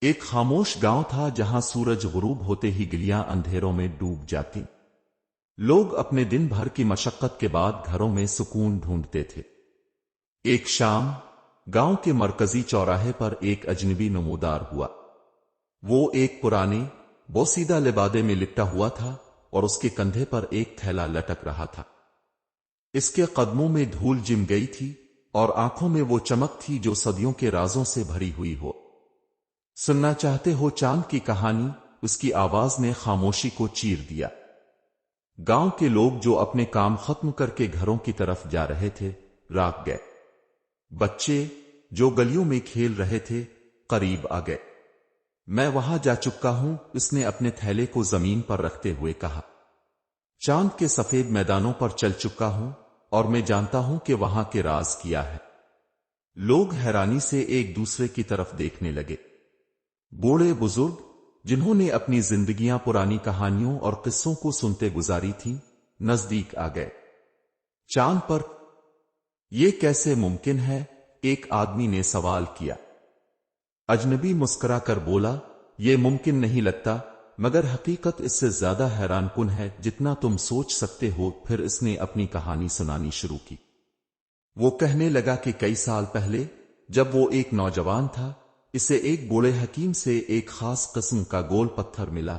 ایک خاموش گاؤں تھا جہاں سورج غروب ہوتے ہی گلیاں اندھیروں میں ڈوب جاتی۔ لوگ اپنے دن بھر کی مشقت کے بعد گھروں میں سکون ڈھونڈتے تھے۔ ایک شام گاؤں کے مرکزی چوراہے پر ایک اجنبی نمودار ہوا۔ وہ ایک پرانے بوسیدہ لبادے میں لپٹا ہوا تھا اور اس کے کندھے پر ایک تھیلا لٹک رہا تھا۔ اس کے قدموں میں دھول جم گئی تھی اور آنکھوں میں وہ چمک تھی جو صدیوں کے رازوں سے بھری ہوئی ہو۔ سننا چاہتے ہو چاند کی کہانی؟ اس کی آواز نے خاموشی کو چیر دیا۔ گاؤں کے لوگ جو اپنے کام ختم کر کے گھروں کی طرف جا رہے تھے راگ گئے۔ بچے جو گلیوں میں کھیل رہے تھے قریب آ گئے۔ میں وہاں جا چکا ہوں، اس نے اپنے تھیلے کو زمین پر رکھتے ہوئے کہا۔ چاند کے سفید میدانوں پر چل چکا ہوں اور میں جانتا ہوں کہ وہاں کے راز کیا ہے۔ لوگ حیرانی سے ایک دوسرے کی طرف دیکھنے لگے۔ بوڑھے بزرگ جنہوں نے اپنی زندگیاں پرانی کہانیوں اور قصوں کو سنتے گزاری تھیں نزدیک آ گئے۔ چاند پر یہ کیسے ممکن ہے؟ ایک آدمی نے سوال کیا۔ اجنبی مسکرا کر بولا، یہ ممکن نہیں لگتا، مگر حقیقت اس سے زیادہ حیران کن ہے جتنا تم سوچ سکتے ہو۔ پھر اس نے اپنی کہانی سنانی شروع کی۔ وہ کہنے لگا کہ کئی سال پہلے جب وہ ایک نوجوان تھا، اسے ایک بوڑھے حکیم سے ایک خاص قسم کا گول پتھر ملا۔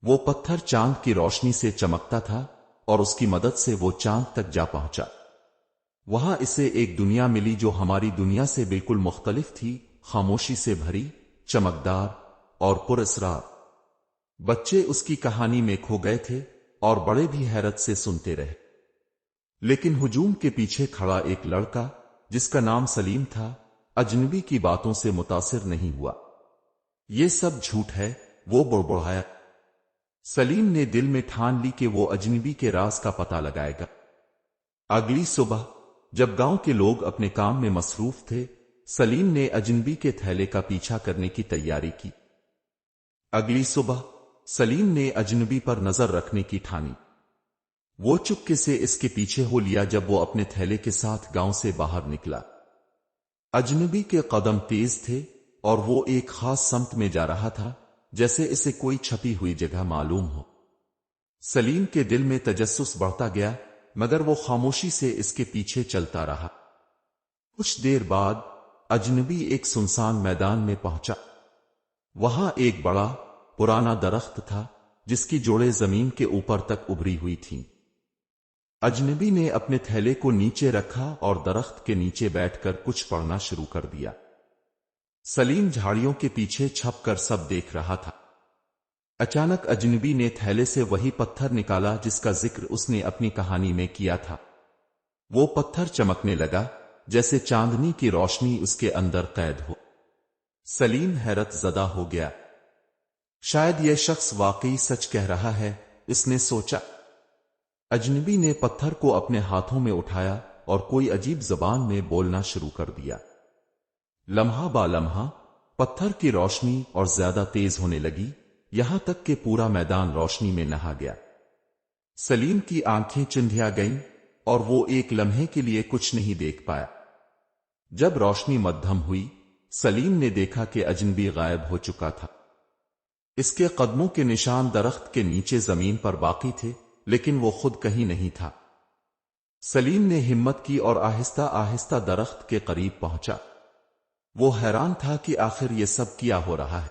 وہ پتھر چاند کی روشنی سے چمکتا تھا اور اس کی مدد سے وہ چاند تک جا پہنچا۔ وہاں اسے ایک دنیا ملی جو ہماری دنیا سے بالکل مختلف تھی، خاموشی سے بھری، چمکدار اور پر اسرار۔ بچے اس کی کہانی میں کھو گئے تھے اور بڑے بھی حیرت سے سنتے رہے۔ لیکن ہجوم کے پیچھے کھڑا ایک لڑکا جس کا نام سلیم تھا اجنبی کی باتوں سے متاثر نہیں ہوا۔ یہ سب جھوٹ ہے، وہ بڑبڑایا۔ سلیم نے دل میں ٹھان لی کہ وہ اجنبی کے راز کا پتہ لگائے گا۔ اگلی صبح جب گاؤں کے لوگ اپنے کام میں مصروف تھے، سلیم نے اجنبی کے تھیلے کا پیچھا کرنے کی تیاری کی۔ اگلی صبح سلیم نے اجنبی پر نظر رکھنے کی ٹھانی۔ وہ چپکے سے اس کے پیچھے ہو لیا جب وہ اپنے تھیلے کے ساتھ گاؤں سے باہر نکلا۔ اجنبی کے قدم تیز تھے اور وہ ایک خاص سمت میں جا رہا تھا، جیسے اسے کوئی چھپی ہوئی جگہ معلوم ہو۔ سلیم کے دل میں تجسس بڑھتا گیا، مگر وہ خاموشی سے اس کے پیچھے چلتا رہا۔ کچھ دیر بعد اجنبی ایک سنسان میدان میں پہنچا۔ وہاں ایک بڑا پرانا درخت تھا جس کی جوڑیں زمین کے اوپر تک ابھری ہوئی تھیں۔ اجنبی نے اپنے تھیلے کو نیچے رکھا اور درخت کے نیچے بیٹھ کر کچھ پڑھنا شروع کر دیا۔ سلیم جھاڑیوں کے پیچھے چھپ کر سب دیکھ رہا تھا۔ اچانک اجنبی نے تھیلے سے وہی پتھر نکالا جس کا ذکر اس نے اپنی کہانی میں کیا تھا۔ وہ پتھر چمکنے لگا جیسے چاندنی کی روشنی اس کے اندر قید ہو۔ سلیم حیرت زدہ ہو گیا۔ شاید یہ شخص واقعی سچ کہہ رہا ہے، اس نے سوچا۔ اجنبی نے پتھر کو اپنے ہاتھوں میں اٹھایا اور کوئی عجیب زبان میں بولنا شروع کر دیا۔ لمحہ با لمحہ پتھر کی روشنی اور زیادہ تیز ہونے لگی، یہاں تک کہ پورا میدان روشنی میں نہا گیا۔ سلیم کی آنکھیں چندھیا گئیں اور وہ ایک لمحے کے لیے کچھ نہیں دیکھ پایا۔ جب روشنی مدھم ہوئی، سلیم نے دیکھا کہ اجنبی غائب ہو چکا تھا۔ اس کے قدموں کے نشان درخت کے نیچے زمین پر باقی تھے، لیکن وہ خود کہیں نہیں تھا۔ سلیم نے ہمت کی اور آہستہ آہستہ درخت کے قریب پہنچا۔ وہ حیران تھا کہ آخر یہ سب کیا ہو رہا ہے۔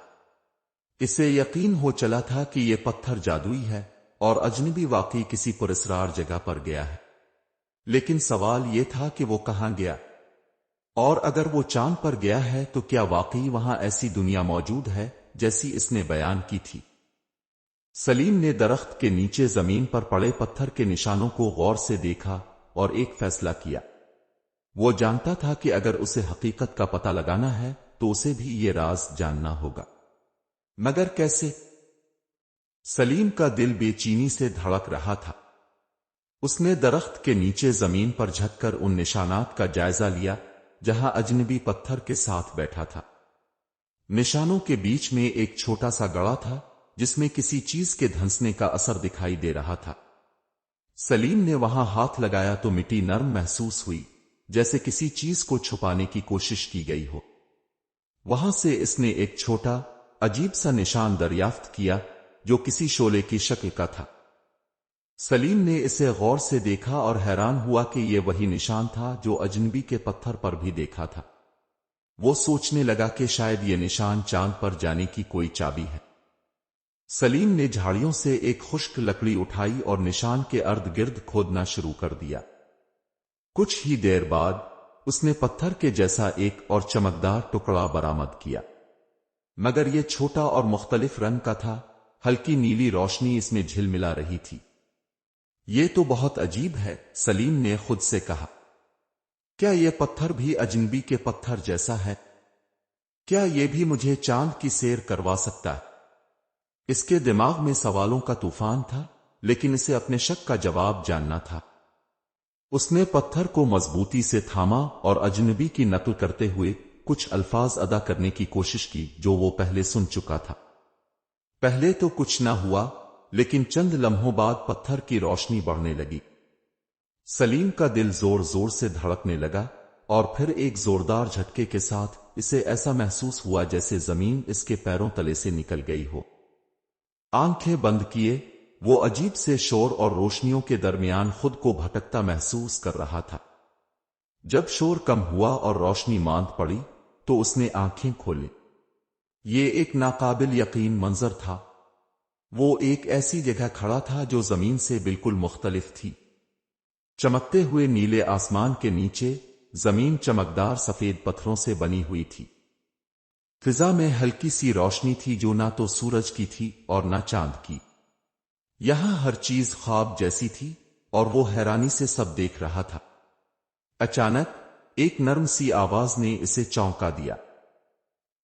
اسے یقین ہو چلا تھا کہ یہ پتھر جادوئی ہے اور اجنبی واقعی کسی پراسرار جگہ پر گیا ہے۔ لیکن سوال یہ تھا کہ وہ کہاں گیا؟ اور اگر وہ چاند پر گیا ہے تو کیا واقعی وہاں ایسی دنیا موجود ہے جیسی اس نے بیان کی تھی؟ سلیم نے درخت کے نیچے زمین پر پڑے پتھر کے نشانوں کو غور سے دیکھا اور ایک فیصلہ کیا۔ وہ جانتا تھا کہ اگر اسے حقیقت کا پتہ لگانا ہے تو اسے بھی یہ راز جاننا ہوگا، مگر کیسے؟ سلیم کا دل بے چینی سے دھڑک رہا تھا۔ اس نے درخت کے نیچے زمین پر جھک کر ان نشانات کا جائزہ لیا جہاں اجنبی پتھر کے ساتھ بیٹھا تھا۔ نشانوں کے بیچ میں ایک چھوٹا سا گڑھا تھا جس میں کسی چیز کے دھنسنے کا اثر دکھائی دے رہا تھا۔ سلیم نے وہاں ہاتھ لگایا تو مٹی نرم محسوس ہوئی، جیسے کسی چیز کو چھپانے کی کوشش کی گئی ہو۔ وہاں سے اس نے ایک چھوٹا عجیب سا نشان دریافت کیا جو کسی شعلے کی شکل کا تھا۔ سلیم نے اسے غور سے دیکھا اور حیران ہوا کہ یہ وہی نشان تھا جو اجنبی کے پتھر پر بھی دیکھا تھا۔ وہ سوچنے لگا کہ شاید یہ نشان چاند پر جانے کی کوئی چابی ہے۔ سلیم نے جھاڑیوں سے ایک خشک لکڑی اٹھائی اور نشان کے ارد گرد کھودنا شروع کر دیا۔ کچھ ہی دیر بعد اس نے پتھر کے جیسا ایک اور چمکدار ٹکڑا برآمد کیا، مگر یہ چھوٹا اور مختلف رنگ کا تھا۔ ہلکی نیلی روشنی اس میں جھلملا رہی تھی۔ یہ تو بہت عجیب ہے، سلیم نے خود سے کہا۔ کیا یہ پتھر بھی اجنبی کے پتھر جیسا ہے؟ کیا یہ بھی مجھے چاند کی سیر کروا سکتا ہے؟ اس کے دماغ میں سوالوں کا طوفان تھا، لیکن اسے اپنے شک کا جواب جاننا تھا۔ اس نے پتھر کو مضبوطی سے تھاما اور اجنبی کی نقل کرتے ہوئے کچھ الفاظ ادا کرنے کی کوشش کی جو وہ پہلے سن چکا تھا۔ پہلے تو کچھ نہ ہوا، لیکن چند لمحوں بعد پتھر کی روشنی بڑھنے لگی۔ سلیم کا دل زور زور سے دھڑکنے لگا اور پھر ایک زوردار جھٹکے کے ساتھ اسے ایسا محسوس ہوا جیسے زمین اس کے پیروں تلے سے نکل گئی ہو۔ آنکھیں بند کیے وہ عجیب سے شور اور روشنیوں کے درمیان خود کو بھٹکتا محسوس کر رہا تھا۔ جب شور کم ہوا اور روشنی ماند پڑی تو اس نے آنکھیں کھولیں۔ یہ ایک ناقابل یقین منظر تھا۔ وہ ایک ایسی جگہ کھڑا تھا جو زمین سے بالکل مختلف تھی۔ چمکتے ہوئے نیلے آسمان کے نیچے زمین چمکدار سفید پتھروں سے بنی ہوئی تھی۔ فضا میں ہلکی سی روشنی تھی جو نہ تو سورج کی تھی اور نہ چاند کی۔ یہاں ہر چیز خواب جیسی تھی اور وہ حیرانی سے سب دیکھ رہا تھا۔ اچانک ایک نرم سی آواز نے اسے چونکا دیا۔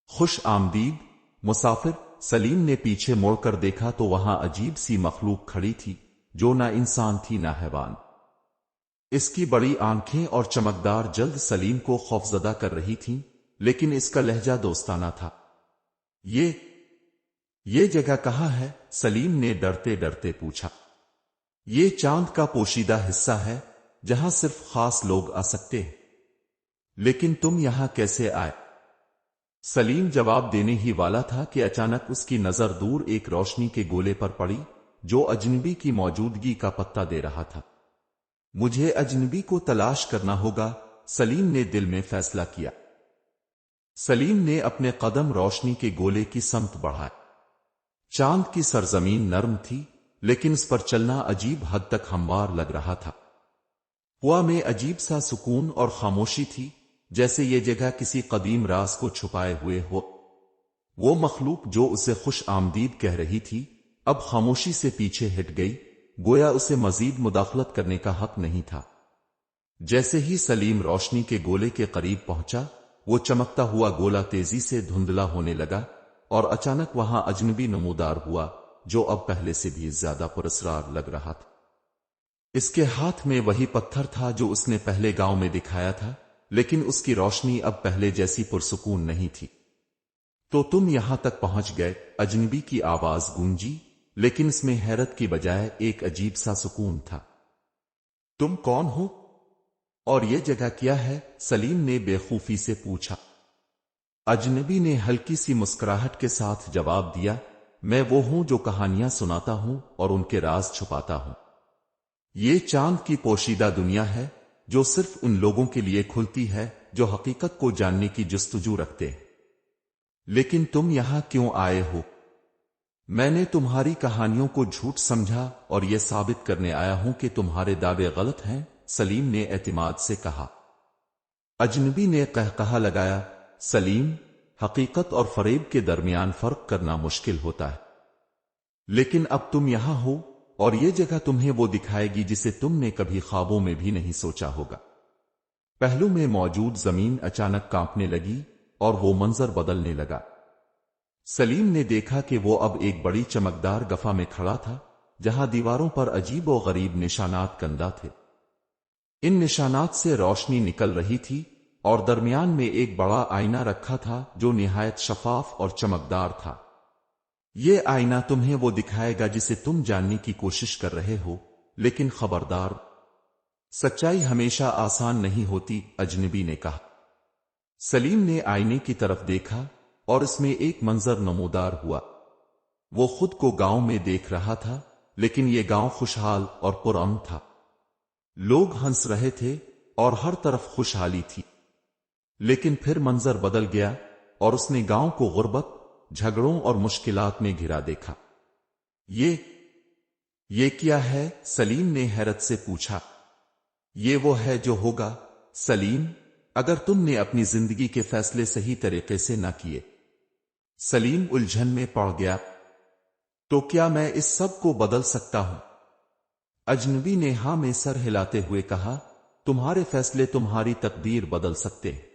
خوش آمدید مسافر۔ سلیم نے پیچھے موڑ کر دیکھا تو وہاں عجیب سی مخلوق کھڑی تھی جو نہ انسان تھی نہ حیوان۔ اس کی بڑی آنکھیں اور چمکدار جلد سلیم کو خوفزدہ کر رہی تھیں، لیکن اس کا لہجہ دوستانہ تھا۔ یہ جگہ کہاں ہے؟ سلیم نے ڈرتے ڈرتے پوچھا۔ یہ چاند کا پوشیدہ حصہ ہے جہاں صرف خاص لوگ آ سکتے ہیں۔ لیکن تم یہاں کیسے آئے؟ سلیم جواب دینے ہی والا تھا کہ اچانک اس کی نظر دور ایک روشنی کے گولے پر پڑی جو اجنبی کی موجودگی کا پتہ دے رہا تھا۔ مجھے اجنبی کو تلاش کرنا ہوگا، سلیم نے دل میں فیصلہ کیا۔ سلیم نے اپنے قدم روشنی کے گولے کی سمت بڑھائے۔ چاند کی سرزمین نرم تھی، لیکن اس پر چلنا عجیب حد تک ہموار لگ رہا تھا۔ ہوا میں عجیب سا سکون اور خاموشی تھی، جیسے یہ جگہ کسی قدیم راز کو چھپائے ہوئے ہو۔ وہ مخلوق جو اسے خوش آمدید کہہ رہی تھی اب خاموشی سے پیچھے ہٹ گئی، گویا اسے مزید مداخلت کرنے کا حق نہیں تھا۔ جیسے ہی سلیم روشنی کے گولے کے قریب پہنچا، وہ چمکتا ہوا گولا تیزی سے دھندلا ہونے لگا اور اچانک وہاں اجنبی نمودار ہوا جو اب پہلے سے بھی زیادہ پراسرار لگ رہا تھا۔ اس کے ہاتھ میں وہی پتھر تھا جو اس نے پہلے گاؤں میں دکھایا تھا، لیکن اس کی روشنی اب پہلے جیسی پرسکون نہیں تھی۔ تو تم یہاں تک پہنچ گئے، اجنبی کی آواز گونجی، لیکن اس میں حیرت کی بجائے ایک عجیب سا سکون تھا۔ تم کون ہو اور یہ جگہ کیا ہے؟ سلیم نے بے خوفی سے پوچھا۔ اجنبی نے ہلکی سی مسکراہٹ کے ساتھ جواب دیا، میں وہ ہوں جو کہانیاں سناتا ہوں اور ان کے راز چھپاتا ہوں۔ یہ چاند کی پوشیدہ دنیا ہے جو صرف ان لوگوں کے لیے کھلتی ہے جو حقیقت کو جاننے کی جستجو رکھتے ہیں۔ لیکن تم یہاں کیوں آئے ہو؟ میں نے تمہاری کہانیوں کو جھوٹ سمجھا اور یہ ثابت کرنے آیا ہوں کہ تمہارے دعوے غلط ہیں، سلیم نے اعتماد سے کہا۔ اجنبی نے قہقہا لگایا، سلیم، حقیقت اور فریب کے درمیان فرق کرنا مشکل ہوتا ہے، لیکن اب تم یہاں ہو اور یہ جگہ تمہیں وہ دکھائے گی جسے تم نے کبھی خوابوں میں بھی نہیں سوچا ہوگا۔ پہلو میں موجود زمین اچانک کانپنے لگی اور وہ منظر بدلنے لگا۔ سلیم نے دیکھا کہ وہ اب ایک بڑی چمکدار گفا میں کھڑا تھا جہاں دیواروں پر عجیب و غریب نشانات کندہ تھے۔ ان نشانات سے روشنی نکل رہی تھی اور درمیان میں ایک بڑا آئینہ رکھا تھا جو نہایت شفاف اور چمکدار تھا۔ یہ آئینہ تمہیں وہ دکھائے گا جسے تم جاننے کی کوشش کر رہے ہو، لیکن خبردار، سچائی ہمیشہ آسان نہیں ہوتی، اجنبی نے کہا۔ سلیم نے آئینے کی طرف دیکھا اور اس میں ایک منظر نمودار ہوا۔ وہ خود کو گاؤں میں دیکھ رہا تھا، لیکن یہ گاؤں خوشحال اور پرامن تھا۔ لوگ ہنس رہے تھے اور ہر طرف خوشحالی تھی۔ لیکن پھر منظر بدل گیا اور اس نے گاؤں کو غربت، جھگڑوں اور مشکلات میں گھرا دیکھا۔ یہ کیا ہے؟ سلیم نے حیرت سے پوچھا۔ یہ وہ ہے جو ہوگا سلیم، اگر تم نے اپنی زندگی کے فیصلے صحیح طریقے سے نہ کیے۔ سلیم الجھن میں پڑ گیا۔ تو کیا میں اس سب کو بدل سکتا ہوں؟ اجنبی نے ہاں میں سر ہلاتے ہوئے کہا، تمہارے فیصلے تمہاری تقدیر بدل سکتے ہیں،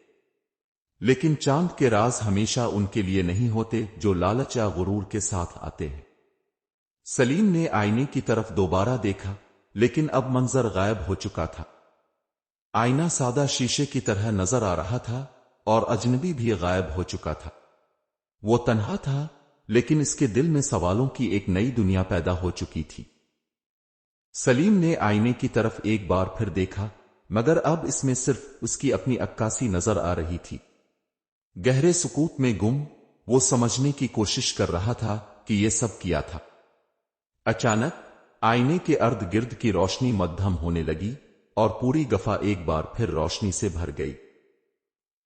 لیکن چاند کے راز ہمیشہ ان کے لیے نہیں ہوتے جو لالچ یا غرور کے ساتھ آتے ہیں۔ سلیم نے آئینے کی طرف دوبارہ دیکھا، لیکن اب منظر غائب ہو چکا تھا۔ آئینہ سادہ شیشے کی طرح نظر آ رہا تھا اور اجنبی بھی غائب ہو چکا تھا۔ وہ تنہا تھا، لیکن اس کے دل میں سوالوں کی ایک نئی دنیا پیدا ہو چکی تھی۔ سلیم نے آئینے کی طرف ایک بار پھر دیکھا، مگر اب اس میں صرف اس کی اپنی عکاسی نظر آ رہی تھی۔ گہرے سکوت میں گم، وہ سمجھنے کی کوشش کر رہا تھا کہ یہ سب کیا تھا۔ اچانک آئینے کے ارد گرد کی روشنی مدھم ہونے لگی اور پوری گفا ایک بار پھر روشنی سے بھر گئی۔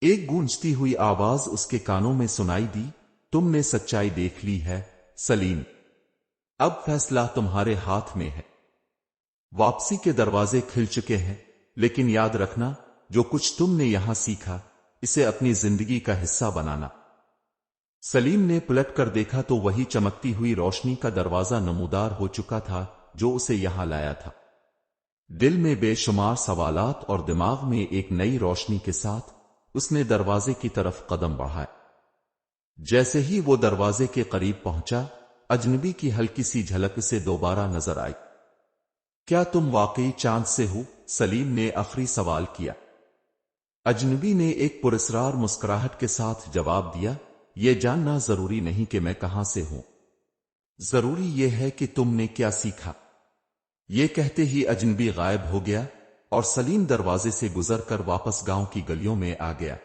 ایک گونجتی ہوئی آواز اس کے کانوں میں سنائی دی، تم نے سچائی دیکھ لی ہے سلیم، اب فیصلہ تمہارے ہاتھ میں ہے۔ واپسی کے دروازے کھل چکے ہیں، لیکن یاد رکھنا، جو کچھ تم نے یہاں سیکھا، اسے اپنی زندگی کا حصہ بنانا۔ سلیم نے پلٹ کر دیکھا تو وہی چمکتی ہوئی روشنی کا دروازہ نمودار ہو چکا تھا جو اسے یہاں لایا تھا۔ دل میں بے شمار سوالات اور دماغ میں ایک نئی روشنی کے ساتھ اس نے دروازے کی طرف قدم بڑھائے۔ جیسے ہی وہ دروازے کے قریب پہنچا، اجنبی کی ہلکی سی جھلک اسے دوبارہ نظر آئی۔ کیا تم واقعی چاند سے ہو؟ سلیم نے آخری سوال کیا۔ اجنبی نے ایک پراسرار مسکراہٹ کے ساتھ جواب دیا، یہ جاننا ضروری نہیں کہ میں کہاں سے ہوں، ضروری یہ ہے کہ تم نے کیا سیکھا۔ یہ کہتے ہی اجنبی غائب ہو گیا اور سلیم دروازے سے گزر کر واپس گاؤں کی گلیوں میں آ گیا۔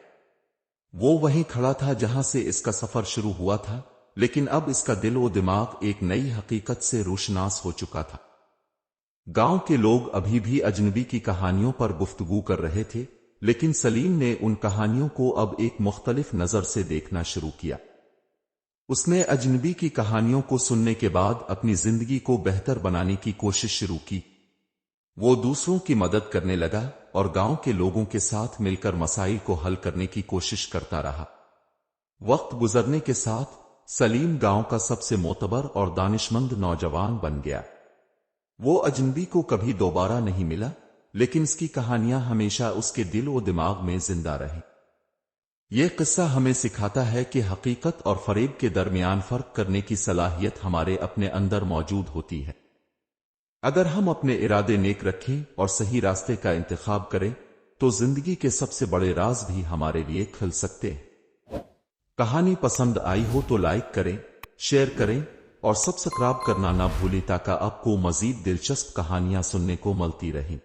وہ وہیں کھڑا تھا جہاں سے اس کا سفر شروع ہوا تھا، لیکن اب اس کا دل و دماغ ایک نئی حقیقت سے روشناس ہو چکا تھا۔ گاؤں کے لوگ ابھی بھی اجنبی کی کہانیوں پر گفتگو کر رہے تھے، لیکن سلیم نے ان کہانیوں کو اب ایک مختلف نظر سے دیکھنا شروع کیا۔ اس نے اجنبی کی کہانیوں کو سننے کے بعد اپنی زندگی کو بہتر بنانے کی کوشش شروع کی۔ وہ دوسروں کی مدد کرنے لگا اور گاؤں کے لوگوں کے ساتھ مل کر مسائل کو حل کرنے کی کوشش کرتا رہا۔ وقت گزرنے کے ساتھ سلیم گاؤں کا سب سے معتبر اور دانشمند نوجوان بن گیا۔ وہ اجنبی کو کبھی دوبارہ نہیں ملا، لیکن اس کی کہانیاں ہمیشہ اس کے دل و دماغ میں زندہ رہیں۔ یہ قصہ ہمیں سکھاتا ہے کہ حقیقت اور فریب کے درمیان فرق کرنے کی صلاحیت ہمارے اپنے اندر موجود ہوتی ہے۔ اگر ہم اپنے ارادے نیک رکھیں اور صحیح راستے کا انتخاب کریں تو زندگی کے سب سے بڑے راز بھی ہمارے لیے کھل سکتے ہیں۔ کہانی پسند آئی ہو تو لائک کریں، شیئر کریں اور سبسکرائب کرنا نہ بھولیں تاکہ آپ کو مزید دلچسپ کہانیاں سننے کو ملتی رہیں۔